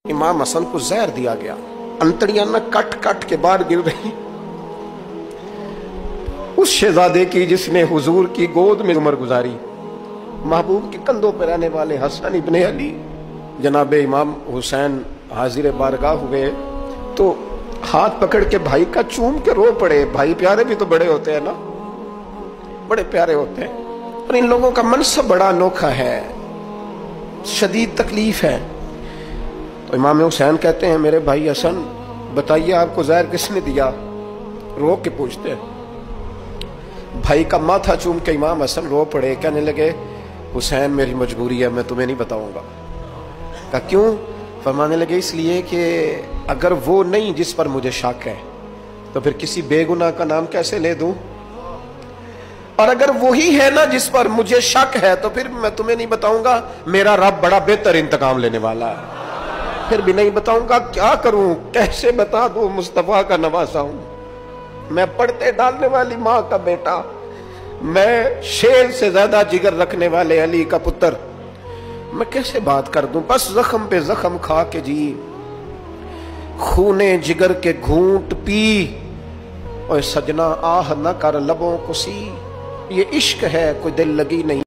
इमाम हसन को जहर दिया गया, अंतड़ियां न कट कट के बाहर गिर रही। उस शहजादे की जिसने हुजूर की गोद में उम्र गुजारी, महबूब के कंधों पर रहने वाले हसन इब्ने अली जनाब इमाम हुसैन हाजिर बारगाह हुए तो हाथ पकड़ के भाई का चूम के रो पड़े। भाई प्यारे भी तो बड़े होते हैं ना, बड़े प्यारे होते हैं। और इन लोगों का मनसब बड़ा अनोखा है, शदीद तकलीफ है। तो इमाम हुसैन कहते हैं, मेरे भाई हसन बताइए आपको जहर किसने दिया? रो के पूछते हैं। भाई का माथा चूम के इमाम हसन रो पड़े, कहने लगे हुसैन मेरी मजबूरी है, मैं तुम्हें नहीं बताऊंगा। कहा क्यों? फरमाने लगे इसलिए कि अगर वो नहीं जिस पर मुझे शक है तो फिर किसी बेगुनाह का नाम कैसे ले दूं, और अगर वही है ना जिस पर मुझे शक है तो फिर मैं तुम्हें नहीं बताऊंगा। मेरा रब बड़ा बेहतर इंतकाम लेने वाला है, फिर भी नहीं बताऊंगा। क्या करूं, कैसे बता दूं? मुस्तफा का नवासा हूं मैं, पढ़ते डालने वाली माँ का बेटा, मैं शेर से ज्यादा जिगर रखने वाले अली का पुत्र, मैं कैसे बात कर दूं? बस जख्म पे जख्म खा के जी, खूने जिगर के घूंट पी, और सजना आह न कर लबों को सी। ये इश्क है कोई दिल लगी नहीं।